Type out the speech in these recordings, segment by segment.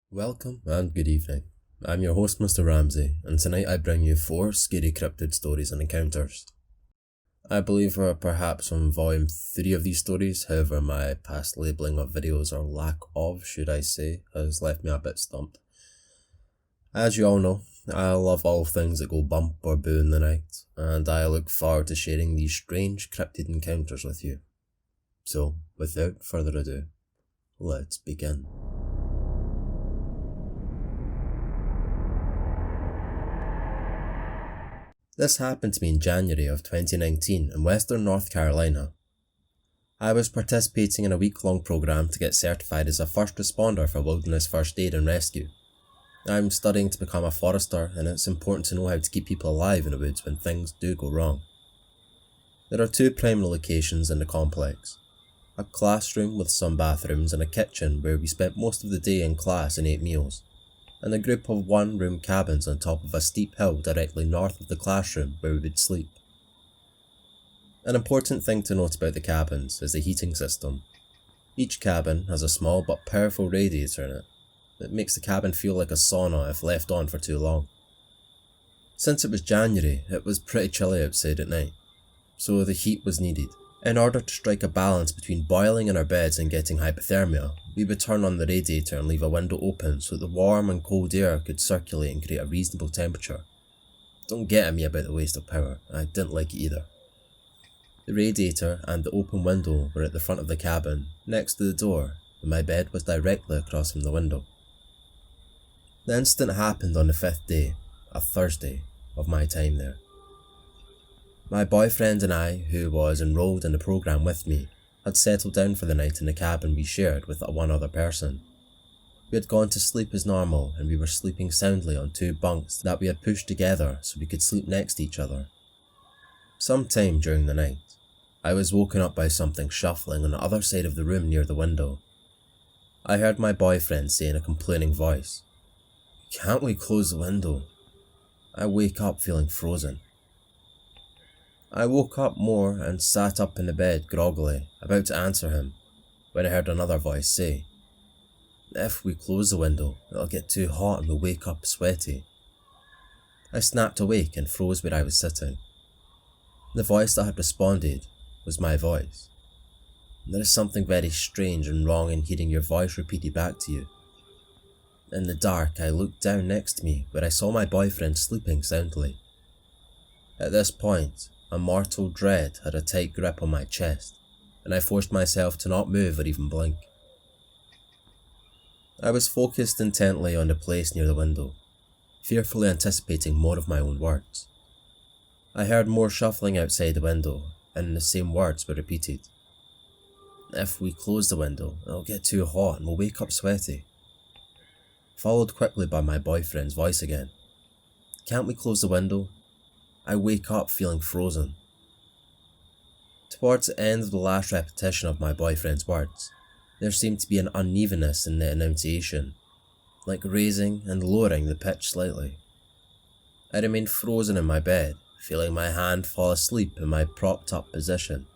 Welcome and good evening. I'm your host, Mr. Ramsay, and tonight I bring you 4 scary cryptid stories and encounters. I believe we're perhaps on volume 3 of these stories, however my past labelling of videos, or lack of should I say, has left me a bit stumped. As you all know, I love all things that go bump or boo in the night, and I look forward to sharing these strange cryptid encounters with you. So, without further ado, let's begin. This happened to me in January of 2019 in Western North Carolina. I was participating in a week-long program to get certified as a first responder for wilderness first aid and rescue. I'm studying to become a forester, and it's important to know how to keep people alive in the woods when things do go wrong. There are 2 primary locations in the complex: a classroom with some bathrooms and a kitchen where we spent most of the day in class and ate meals, and a group of 1-room cabins on top of a steep hill directly north of the classroom where we would sleep. An important thing to note about the cabins is the heating system. Each cabin has a small but powerful radiator in it that makes the cabin feel like a sauna if left on for too long. Since it was January, it was pretty chilly outside at night, so the heat was needed. In order to strike a balance between boiling in our beds and getting hypothermia, we would turn on the radiator and leave a window open so that the warm and cold air could circulate and create a reasonable temperature. Don't get at me about the waste of power, I didn't like it either. The radiator and the open window were at the front of the cabin, next to the door, and my bed was directly across from the window. The incident happened on the 5th day, a Thursday, of my time there. My boyfriend and I, who was enrolled in the program with me, had settled down for the night in the cabin we shared with one other person. We had gone to sleep as normal, and we were sleeping soundly on 2 bunks that we had pushed together so we could sleep next to each other. Sometime during the night, I was woken up by something shuffling on the other side of the room near the window. I heard my boyfriend say in a complaining voice, "Can't we close the window?" I wake up feeling frozen. I woke up more and sat up in the bed groggily, about to answer him, when I heard another voice say, "If we close the window, it'll get too hot and we'll wake up sweaty." I snapped awake and froze where I was sitting. The voice that had responded was my voice. There is something very strange and wrong in hearing your voice repeated back to you. In the dark, I looked down next to me where I saw my boyfriend sleeping soundly. At this point, a mortal dread had a tight grip on my chest, and I forced myself to not move or even blink. I was focused intently on the place near the window, fearfully anticipating more of my own words. I heard more shuffling outside the window, and the same words were repeated. "If we close the window, it'll get too hot and we'll wake up sweaty." Followed quickly by my boyfriend's voice again. "Can't we close the window?" I wake up feeling frozen. Towards the end of the last repetition of my boyfriend's words, there seemed to be an unevenness in the enunciation, like raising and lowering the pitch slightly. I remained frozen in my bed, feeling my hand fall asleep in my propped up position.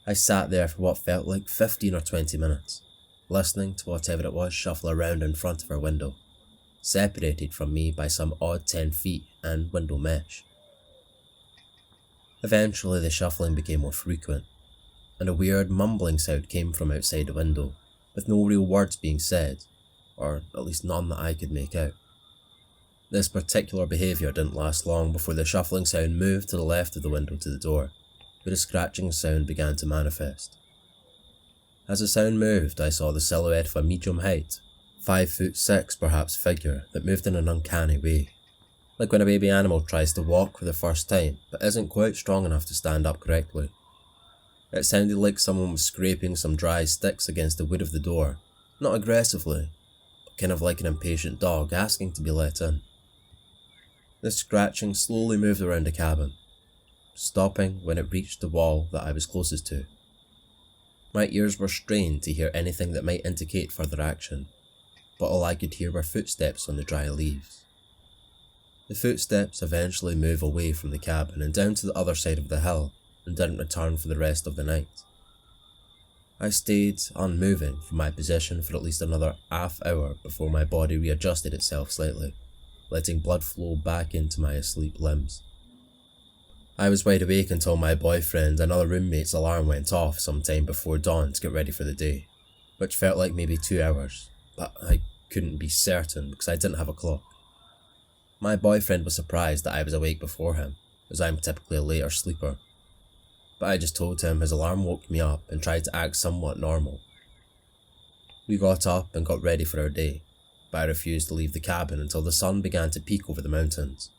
I sat there for what felt like 15 or 20 minutes, listening to whatever it was shuffle around in front of our window, separated from me by some odd 10 feet and window mesh. Eventually the shuffling became more frequent, and a weird mumbling sound came from outside the window, with no real words being said, or at least none that I could make out. This particular behaviour didn't last long before the shuffling sound moved to the left of the window to the door, where the scratching sound began to manifest. As the sound moved, I saw the silhouette of a medium height, 5'6" perhaps figure that moved in an uncanny way, like when a baby animal tries to walk for the first time but isn't quite strong enough to stand up correctly. It sounded like someone was scraping some dry sticks against the wood of the door, not aggressively, but kind of like an impatient dog asking to be let in. The scratching slowly moved around the cabin, stopping when it reached the wall that I was closest to. My ears were strained to hear anything that might indicate further action, but all I could hear were footsteps on the dry leaves. The footsteps eventually moved away from the cabin and down to the other side of the hill, and didn't return for the rest of the night. I stayed unmoving from my position for at least another half hour before my body readjusted itself slightly, letting blood flow back into my asleep limbs. I was wide awake until my boyfriend and other roommate's alarm went off sometime before dawn to get ready for the day, which felt like maybe 2 hours, but I couldn't be certain because I didn't have a clock. My boyfriend was surprised that I was awake before him, as I'm typically a later sleeper, but I just told him his alarm woke me up and tried to act somewhat normal. We got up and got ready for our day, but I refused to leave the cabin until the sun began to peek over the mountains.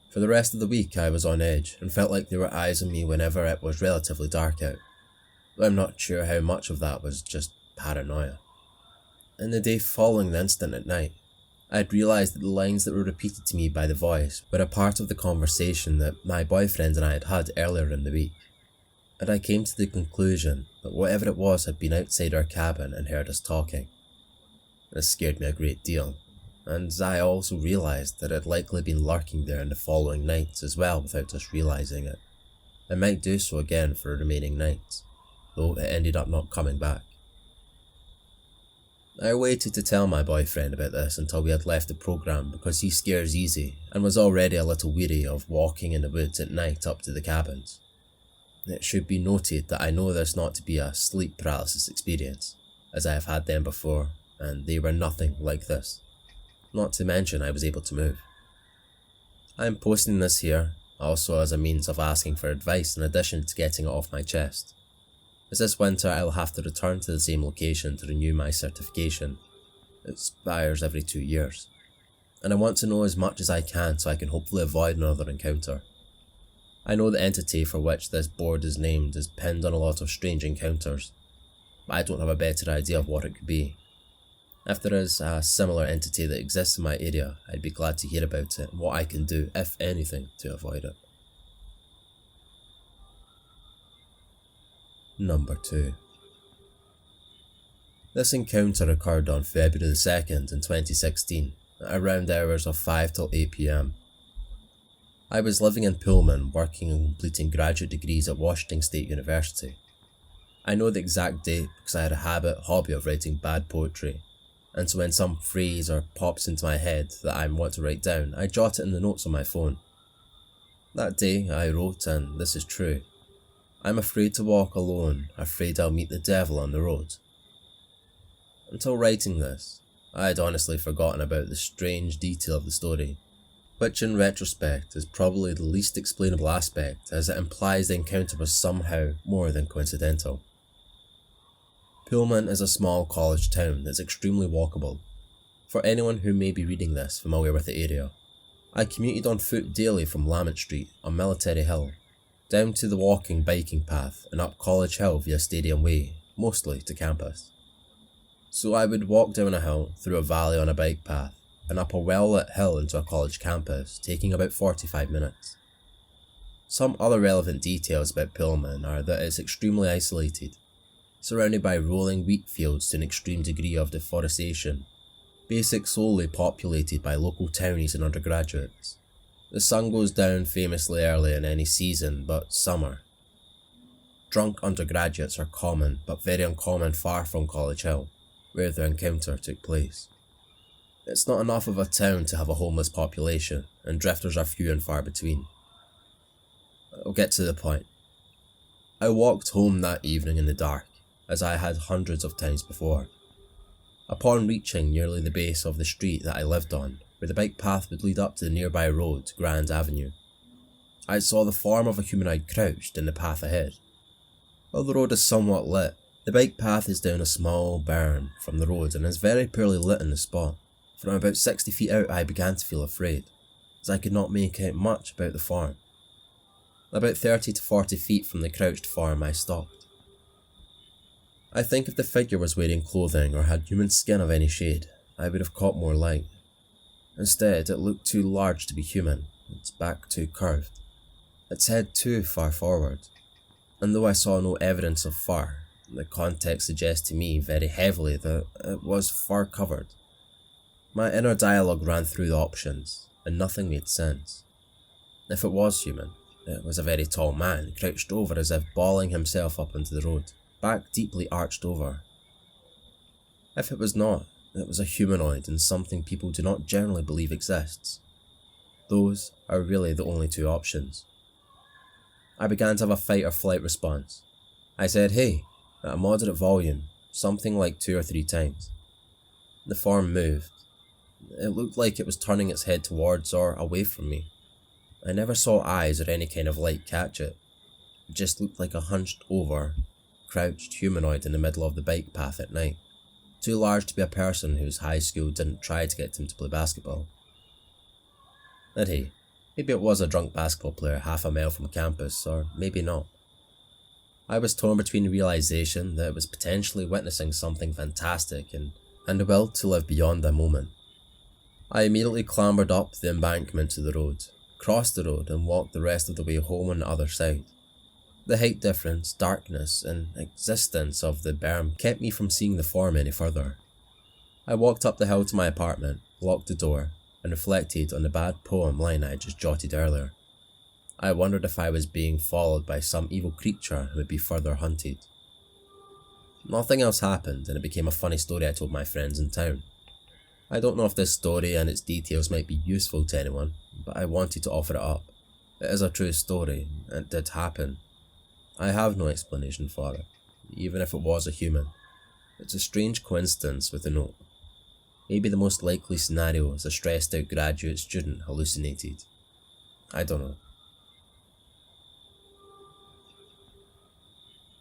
For the rest of the week I was on edge and felt like there were eyes on me whenever it was relatively dark out, though I'm not sure how much of that was just paranoia. In the day following the incident at night, I had realised that the lines that were repeated to me by the voice were a part of the conversation that my boyfriend and I had had earlier in the week, and I came to the conclusion that whatever it was had been outside our cabin and heard us talking. This scared me a great deal, and I also realised that it had likely been lurking there in the following nights as well without us realising it, and might do so again for the remaining nights, though it ended up not coming back. I waited to tell my boyfriend about this until we had left the programme because he scares easy and was already a little weary of walking in the woods at night up to the cabins. It should be noted that I know this not to be a sleep paralysis experience, as I have had them before, and they were nothing like this. Not to mention I was able to move. I am posting this here also as a means of asking for advice in addition to getting it off my chest, as this winter I will have to return to the same location to renew my certification. It expires every 2 years, and I want to know as much as I can so I can hopefully avoid another encounter. I know the entity for which this board is named is pinned on a lot of strange encounters, but I don't have a better idea of what it could be. If there is a similar entity that exists in my area, I'd be glad to hear about it and what I can do, if anything, to avoid it. Number 2. This encounter occurred on February the 2nd in 2016, at around hours of 5 till 8 PM. I was living in Pullman, working and completing graduate degrees at Washington State University. I know the exact date because I had a hobby of writing bad poetry, and so when some phrase or pops into my head that I want to write down, I jot it in the notes on my phone. That day I wrote, and this is true: I'm afraid to walk alone, afraid I'll meet the devil on the road. Until writing this, I had honestly forgotten about the strange detail of the story, which in retrospect is probably the least explainable aspect, as it implies the encounter was somehow more than coincidental. Pullman is a small college town that's extremely walkable. For anyone who may be reading this familiar with the area, I commuted on foot daily from Lamont Street on Military Hill, down to the walking biking path and up College Hill via Stadium Way, mostly to campus. So I would walk down a hill, through a valley on a bike path, and up a well-lit hill into a college campus, taking about 45 minutes. Some other relevant details about Pullman are that it's extremely isolated, surrounded by rolling wheat fields to an extreme degree of deforestation, solely populated by local townies and undergraduates. The sun goes down famously early in any season but summer. Drunk undergraduates are common, but very uncommon far from College Hill, where the encounter took place. It's not enough of a town to have a homeless population, and drifters are few and far between. I'll get to the point. I walked home that evening in the dark, as I had hundreds of times before. Upon reaching nearly the base of the street that I lived on, where the bike path would lead up to the nearby road, Grand Avenue, I saw the form of a humanoid crouched in the path ahead. While the road is somewhat lit, the bike path is down a small berm from the road and is very poorly lit in the spot. From about 60 feet out I began to feel afraid, as I could not make out much about the form. About 30 to 40 feet from the crouched form I stopped. I think if the figure was wearing clothing or had human skin of any shade, I would have caught more light. Instead, it looked too large to be human, its back too curved, its head too far forward, and though I saw no evidence of fur, the context suggests to me very heavily that it was fur-covered. My inner dialogue ran through the options, and nothing made sense. If it was human, it was a very tall man, crouched over as if balling himself up onto the road, back deeply arched over. If it was not, it was a humanoid and something people do not generally believe exists. Those are really the only two options. I began to have a fight or flight response. I said, "Hey," at a moderate volume, something like 2 or 3 times. The form moved. It looked like it was turning its head towards or away from me. I never saw eyes or any kind of light catch it. It just looked like a hunched over, crouched humanoid in the middle of the bike path at night. Too large to be a person whose high school didn't try to get him to play basketball. And hey, maybe it was a drunk basketball player half a mile from campus, or maybe not. I was torn between the realization that it was potentially witnessing something fantastic and the will to live beyond the moment. I immediately clambered up the embankment to the road, crossed the road and walked the rest of the way home on the other side. The height difference, darkness and existence of the berm kept me from seeing the form any further. I walked up the hill to my apartment, locked the door, and reflected on the bad poem line I had just jotted earlier. I wondered if I was being followed by some evil creature who would be further hunted. Nothing else happened, and it became a funny story I told my friends in town. I don't know if this story and its details might be useful to anyone, but I wanted to offer it up. It is a true story, and it did happen. I have no explanation for it, even if it was a human. It's a strange coincidence with a note. Maybe the most likely scenario is a stressed out graduate student hallucinated. I don't know.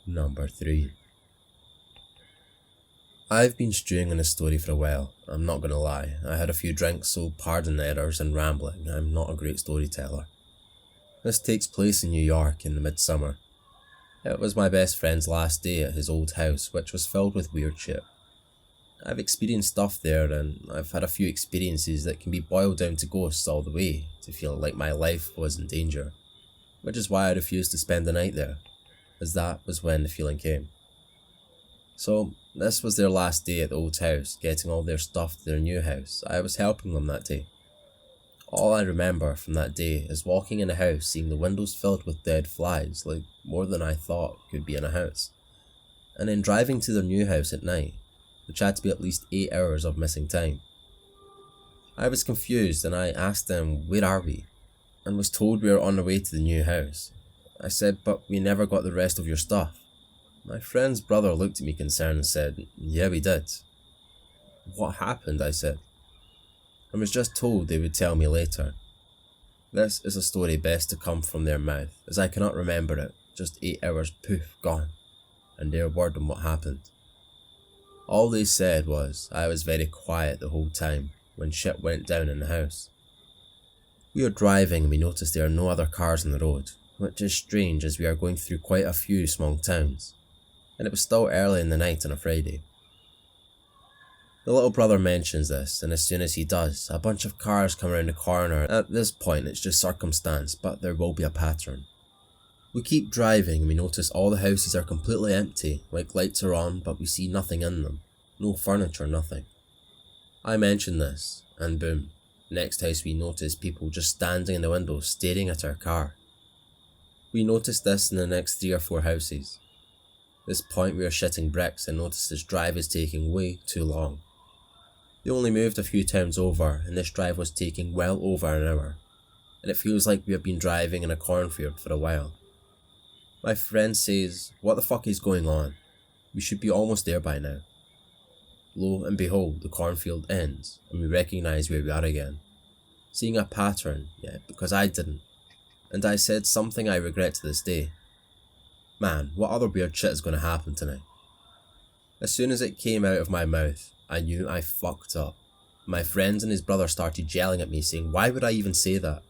Number 3. I've been stewing on this story for a while, I'm not gonna lie. I had a few drinks, so pardon the errors and rambling, I'm not a great storyteller. This takes place in New York in the midsummer. It was my best friend's last day at his old house, which was filled with weird shit. I've experienced stuff there, and I've had a few experiences that can be boiled down to ghosts all the way, to feel like my life was in danger. Which is why I refused to spend the night there, as that was when the feeling came. So, this was their last day at the old house, getting all their stuff to their new house. I was helping them that day. All I remember from that day is walking in the house, seeing the windows filled with dead flies, like more than I thought could be in a house. And then driving to their new house at night, which had to be at least 8 hours of missing time. I was confused and I asked them, "Where are we?" and was told we were on the way to the new house. I said, "But we never got the rest of your stuff." My friend's brother looked at me concerned and said, "Yeah, we did." "What happened?" I said. I was just told they would tell me later. This is a story best to come from their mouth, as I cannot remember it, just 8 hours poof, gone, and their word on what happened. All they said was I was very quiet the whole time when shit went down in the house. We are driving and we noticed there are no other cars on the road, which is strange as we are going through quite a few small towns, and it was still early in the night on a Friday. The little brother mentions this, and as soon as he does, a bunch of cars come around the corner. At this point it's just circumstance, but there will be a pattern. We keep driving and we notice all the houses are completely empty, like lights are on but we see nothing in them. No furniture, nothing. I mention this, and boom, next house we notice people just standing in the window staring at our car. We noticed this in the next 3 or 4 houses. This point we are shitting bricks and notice this drive is taking way too long. They only moved a few towns over and this drive was taking well over an hour, and it feels like we have been driving in a cornfield for a while. My friend says, "What the fuck is going on? We should be almost there by now." Lo and behold, the cornfield ends and we recognise where we are again. Seeing a pattern, yeah, because I didn't. And I said something I regret to this day. Man, what other weird shit is going to happen tonight? As soon as it came out of my mouth, I knew I fucked up. My friends and his brother started yelling at me saying, "Why would I even say that?"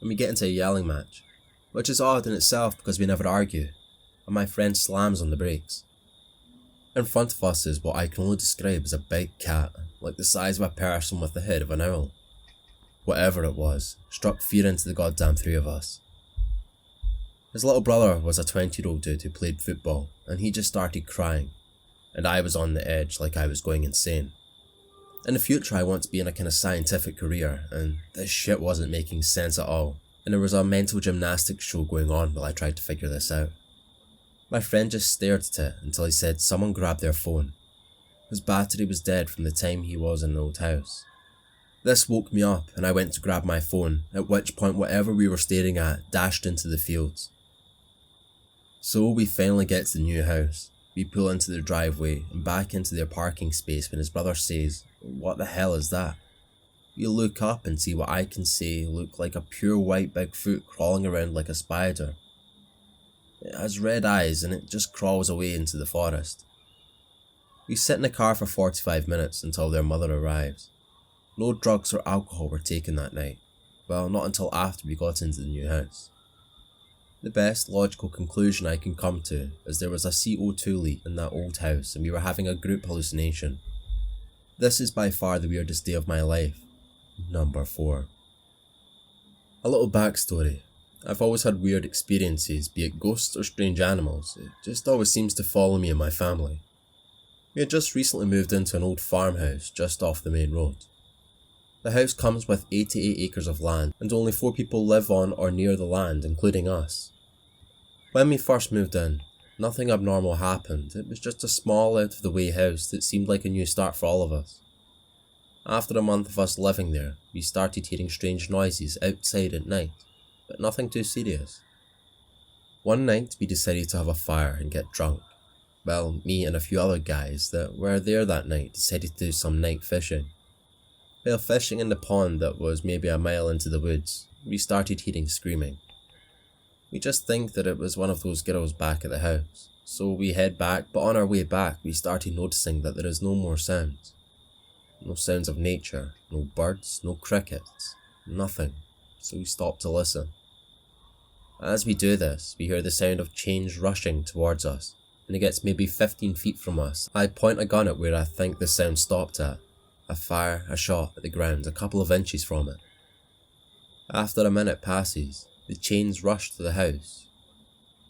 And we get into a yelling match, which is odd in itself because we never argue, and my friend slams on the brakes. In front of us is what I can only describe as a big cat, like the size of a person with the head of an owl. Whatever it was, struck fear into the goddamn 3 of us. His little brother was a 20-year-old dude who played football, and he just started crying, and I was on the edge like I was going insane. In the future I want to be in a kind of scientific career, and this shit wasn't making sense at all, and there was a mental gymnastics show going on while I tried to figure this out. My friend just stared at it until he said someone grabbed their phone. His battery was dead from the time he was in the old house. This woke me up and I went to grab my phone, at which point whatever we were staring at dashed into the fields. So we finally get to the new house. We pull into the driveway and back into their parking space when his brother says, "What the hell is that?" We look up and see what I can say look like a pure white Bigfoot crawling around like a spider. It has red eyes and it just crawls away into the forest. We sit in the car for 45 minutes until their mother arrives. No drugs or alcohol were taken that night. Well, not until after we got into the new house. The best logical conclusion I can come to is there was a CO2 leak in that old house and we were having a group hallucination. This is by far the weirdest day of my life. Number 4. A little backstory. I've always had weird experiences, be it ghosts or strange animals. It just always seems to follow me and my family. We had just recently moved into an old farmhouse just off the main road. The house comes with 88 acres of land and only 4 people live on or near the land, including us. When we first moved in, nothing abnormal happened. It was just a small out of the way house that seemed like a new start for all of us. After a month of us living there, we started hearing strange noises outside at night, but nothing too serious. One night we decided to have a fire and get drunk. Well, me and a few other guys that were there that night decided to do some night fishing. While fishing in the pond that was maybe a mile into the woods, we started hearing screaming. We just think that it was one of those girls back at the house, so we head back, but on our way back we started noticing that there is no more sounds. No sounds of nature, no birds, no crickets, nothing, so we stop to listen. As we do this, we hear the sound of chains rushing towards us, and it gets maybe 15 feet from us. I point a gun at where I think the sound stopped at. I fire a shot at the ground a couple of inches from it. After a minute passes, the chains rush to the house.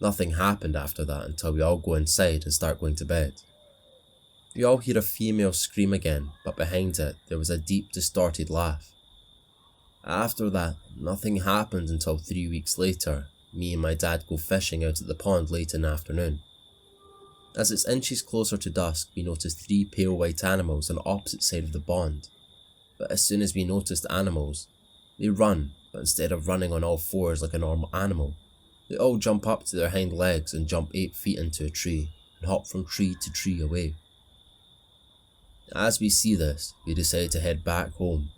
Nothing happened after that until we all go inside and start going to bed. We all hear a female scream again, but behind it there was a deep distorted laugh. After that, nothing happened until 3 weeks later. Me and my dad go fishing out at the pond late in the afternoon. As it's inches closer to dusk, we notice 3 pale white animals on the opposite side of the pond. But as soon as we notice the animals, they run, but instead of running on all 4s like a normal animal, they all jump up to their hind legs and jump 8 feet into a tree and hop from tree to tree away. As we see this, we decide to head back home,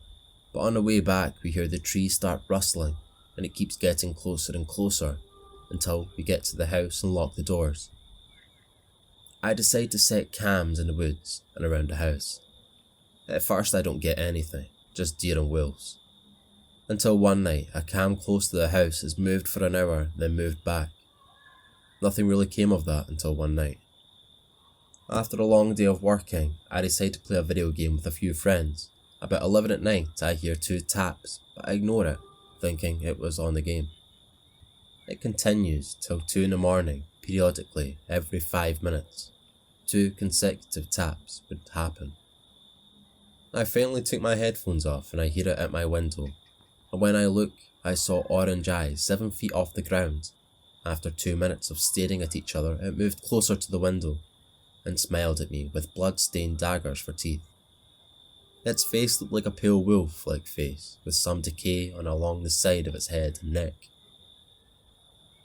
but on the way back we hear the trees start rustling and it keeps getting closer and closer until we get to the house and lock the doors. I decide to set cams in the woods and around the house. At first I don't get anything, just deer and wolves. Until one night a cam close to the house is moved for an hour then moved back. Nothing really came of that until one night. After a long day of working, I decide to play a video game with a few friends. About 11 at night I hear 2 taps, but I ignore it, thinking it was on the game. It continues till 2 in the morning, periodically every 5 minutes. 2 consecutive taps would happen. I finally took my headphones off and I hear it at my window, and when I look, I saw orange eyes 7 feet off the ground. After 2 minutes of staring at each other, it moved closer to the window and smiled at me with blood-stained daggers for teeth. Its face looked like a pale wolf-like face, with some decay on along the side of its head and neck.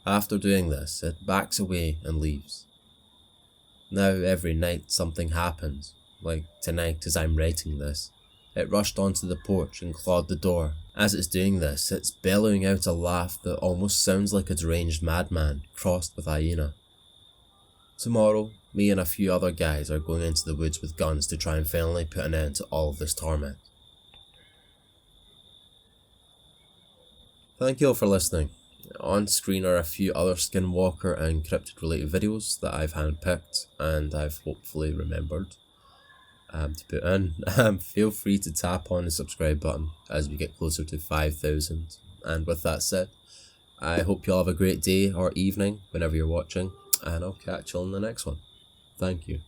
After doing this, it backs away and leaves. Now every night something happens, like tonight as I'm writing this. It rushed onto the porch and clawed the door. As it's doing this, it's bellowing out a laugh that almost sounds like a deranged madman crossed with hyena. Tomorrow, me and a few other guys are going into the woods with guns to try and finally put an end to all of this torment. Thank you all for listening. On screen are a few other Skinwalker and Cryptid related videos that I've handpicked and I've hopefully remembered to put in. Feel free to tap on the subscribe button as we get closer to 5,000. And with that said, I hope you all have a great day or evening whenever you're watching, and I'll catch you on the next one. Thank you.